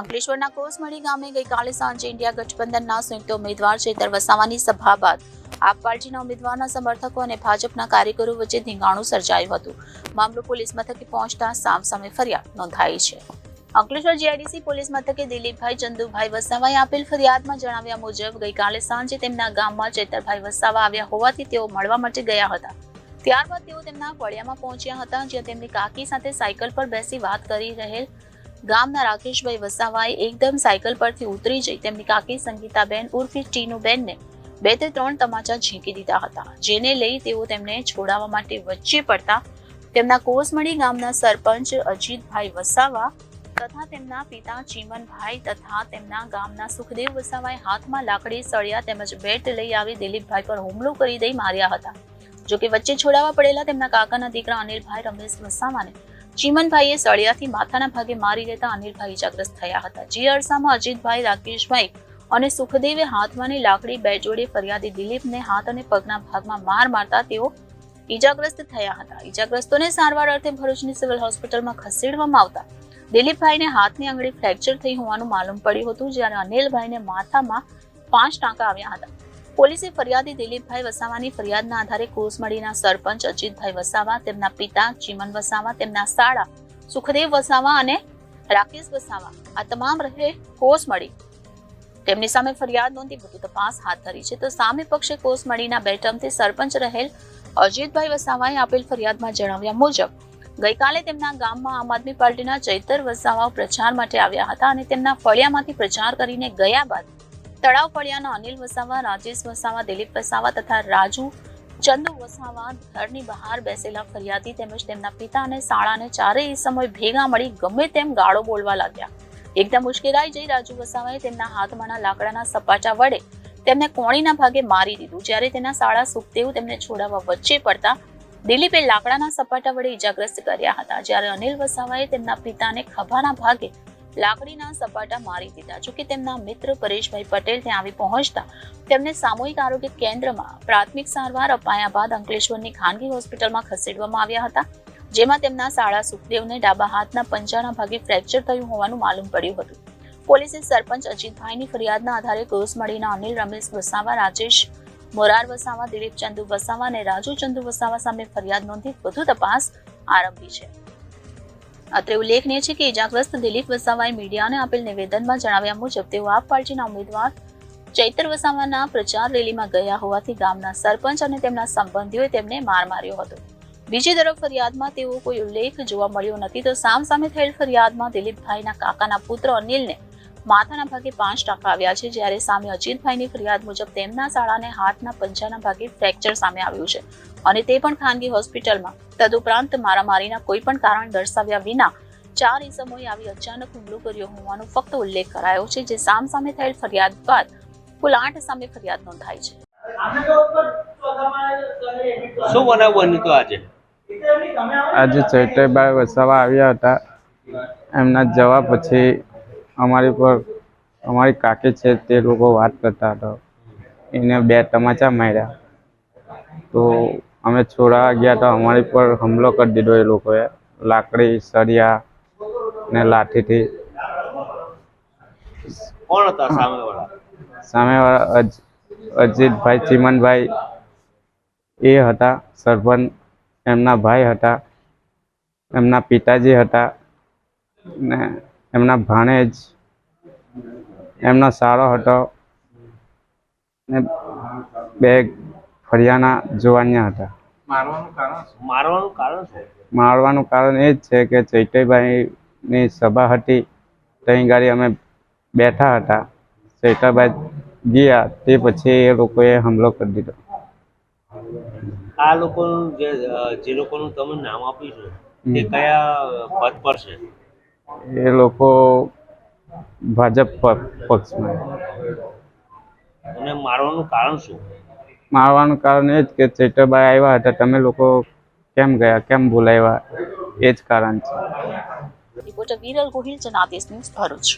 અંકલેશ્વરના કોસમડી ગામે ગઈકાલે સાંજે ઇન્ડિયા ગઠબંધનના સંયુક્ત ઉમેદવાર ચૈતર વસાવાની સભા બાદ આપ પાર્ટીના ઉમેદવારના સમર્થકો અને ભાજપના કાર્યકરો વચ્ચે ધીંગાણું સર્જાયું હતું. મામલો પોલીસ મથકે પહોંચતા સામસામે ફરિયાદ નોંધાઈ છે. અંકલેશ્વર જીઆઈડીસી પોલીસ મથકે દિલીપભાઈ ચંદુભાઈ વસાવાએ આપેલ ફરિયાદમાં જણાવ્યા મુજબ ગઈકાલે સાંજે તેમના ગામમાં ચૈતરભાઈ વસાવા આવ્યા હોવાથી તેઓ મળવા માટે ગયા હતા. ત્યારબાદ તેઓ તેમના ફળિયામાં પહોંચ્યા હતા, જ્યાં તેમની કાકી સાથે સાયકલ પર બેસી વાત કરી રહેલ ગામના રાકેશભાઈ વસાવાએ એકદમ સાયકલ પરથી ઉતરી જઈ તેમની કાકી સંગીતાબેન ઉર્ફે ટીનુબેનને 2 થી 3 તમાચા ઝીંકી દીધા હતા, જેને લઈ તેઓ તેમને છોડાવવા માટે વચ્ચે પડતા તેમના કોસમડી ગામના સરપંચ અજીતભાઈ વસાવા તથા તેમના પિતા ચીમનભાઈ તથા તેમના ગામના સુખદેવ વસાવાએ હાથમાં લાકડી, સળિયા તેમજ બેટ લઈ આવી દિલીપભાઈ પર હુમલો કરી દઈ માર્યા હતા. જોકે વચ્ચે છોડાવવા પડેલા તેમના કાકાના દીકરા અનિલભાઈ રમેશ વસાવાને ચીમનભાઈએ સળિયાથી માથાના ભાગે મારી લેતા અનિલભાઈ ઇજાગ્રસ્ત થયા હતા. જે અરસામાં અજીતભાઈ, રાકેશભાઈ અને સુખદેવે હાથમાંની લાકડી બેટ જોડે ફરિયાદી દિલીપને હાથ અને પગના ભાગમાં માર મારતા તેઓ ઇજાગ્રસ્ત થયા હતા. ઇજાગ્રસ્તોને સારવાર અર્થે ભરૂચની સિવિલ હોસ્પિટલમાં ખસેડવામાં આવતા દિલીપભાઈને હાથની આંગળી ફ્રેક્ચર થઈ હોવાનું માલુમ પડ્યું હતું, જ્યારે અનિલભાઈને માથામાં 5 ટાંકા આવ્યા હતા. પોલીસે ફરિયાદી દિલીપભાઈ વસાવાની ફરિયાદના આધારે કોસમડીના સરપંચ અજીતભાઈ વસાવા, તેમના પિતા ચીમન વસાવા, તેમના સાળા સુખદેવ વસાવા અને રાકેશ વસાવા આ તમામ રહે કોસમડી તેમની સામે ફરિયાદ નોંધી વધુ તપાસ હાથ ધરી છે. તો સામે પક્ષે કોસમડીના 2 ટર્મથી સરપંચ રહેલ અજીતભાઈ વસાવાએ આપેલ ફરિયાદમાં જણાવ્યા મુજબ ગઈકાલે તેમના ગામમાં આમ આદમી પાર્ટીના ચૈતર વસાવા પ્રચાર માટે આવ્યા હતા અને તેમના ફળિયામાંથી પ્રચાર કરીને ગયા બાદ તળાવ ફળિયાના અનિલ વસાવા, રાજેશ વસાવા, દિલીપ વસાવા તથા રાજુ ચંદુ વસાવા ઘરની બહાર બેસેલા ફરિયાદી તેમજ તેમના પિતા અને સાળાને ચારેય સમય ભેગા મળી ગમે તેમ ગાળો બોલવા લાગ્યા. એકદમ ઉશ્કેરાઈ જઈ રાજુ વસાવાએ તેમના હાથમાંના લાકડાના સપાટા વડે તેમને કોણીના ભાગે મારી દીધું, જ્યારે તેના સાળા સુખદેવ તેમને છોડાવવા વચ્ચે પડતા દિલીપે લાકડાના સપાટા વડે ઇજાગ્રસ્ત કર્યા હતા, જ્યારે અનિલ વસાવાએ તેમના પિતાને ખભાના ભાગે લાકડીના સપાટા મારી દીધા. જોકે તેમના મિત્ર પરેશભાઈ પટેલ ત્યાં આવી પહોંચતા તેમને સામૂહિક આરોગ્ય કેન્દ્રમાં પ્રાથમિક સારવાર અપાયા બાદ અંકલેશ્વરની ખાનગી હોસ્પિટલમાં ખસેડવામાં આવ્યા હતા, જેમાં તેમના સાળા સુખદેવને ડાબા હાથના પંજાના ભાગે ફ્રેક્ચર થયું હોવાનું માલુમ પડ્યું હતું. પોલીસે સરપંચ અજીતભાઈની ફરિયાદના આધારે કોસમડીના અનિલ રમેશ વસાવા, રાજેશ મોરાર વસાવા, દિલીપ ચંદુ વસાવા અને રાજુ ચંદુ વસાવા સામે ફરિયાદ નોંધી વધુ તપાસ આરંભી છે. અત્રે ઉલ્લેખનીય છે કે ઇજાગ્રસ્ત દિલીપ વસાવાએ મીડિયાને આપેલ નિવેદનમાં જણાવ્યા મુજબ તેઓ આપ પાર્ટીના ઉમેદવાર ચૈતર વસાવાના પ્રચાર રેલીમાં ગયા હોવાથી ગામના સરપંચ અને તેમના સંબંધીઓએ તેમને માર માર્યો હતો. બીજી તરફ ફરિયાદમાં તેવો કોઈ ઉલ્લેખ જોવા મળ્યો નથી. તો સામસામે થયેલ ફરિયાદમાં દિલીપભાઈના કાકાના પુત્ર અનિલને માથાના ભાગે 5 ટાંકા આવ્યા છે, જ્યારે સામે અજીતભાઈની ફરિયાદ મુજબ તેમના સાળાને હાથના પંજાના ભાગે ફ્રેક્ચર સામે આવ્યું છે અને તે પણ ખાનગી હોસ્પિટલમાં. તદુપરાંત મારામારીના કોઈ પણ કારણ દર્શાવ્યા વિના 4 ઇસમોએ આવી અચાનક હુમલો કર્યો હોવાનો ફક્ત ઉલ્લેખ કરાયો છે, જે સામસામે થયેલ ફરિયાદ બાદ કુલ 8 સામે ફરિયાદ નોંધાઈ છે. શું બનાવ બન્યું તો આજે ચૈતરભાઈ વસાવા આવ્યા હતા. એમના જવા પછી અમારી કાકી છે તે લોકો વાત કરતા હતા, એને 2 તમાચા માર્યા. તો અમે છોડાવવા ગયા તો અમારી પર હુમલો કરી દીધો એ લોકોએ, લાકડી, સળિયા ને લાઠીથી. કોણ હતા સામેવાળા? સામેવાળા અજીતભાઈ, ચીમનભાઈ એ હતા સરપંચ, એમના ભાઈ હતા, એમના પિતાજી હતા ને એમના ભાણેજ, એમનો સાળો હતો ને 2 ફળિયાના જુવાનિયા હતા. મારવાનું કારણ એ જ છે કે ચૈતરભાઈની સભા હતી, ત્યાં ગાડી અમે બેઠા હતા. ચૈતરભાઈ ગયા તે પછી એ લોકોએ હુમલો કરી દીધો. આ લોકોનું જે લોકોનું તમે નામ આપ્યું છે તે કયા પદ પર છે? એ લોકો ભાજપ પક્ષમાં. અને મારવાનું કારણ શું? મારવાનું કારણ એ જ કે ચૈતરભાઈ આવ્યા હતા, તમે લોકો કેમ ગયા, કેમ બોલાવ્યા, એ જ કારણ છે. Reporter Viral Gohil, Janadesh news, Bharuch.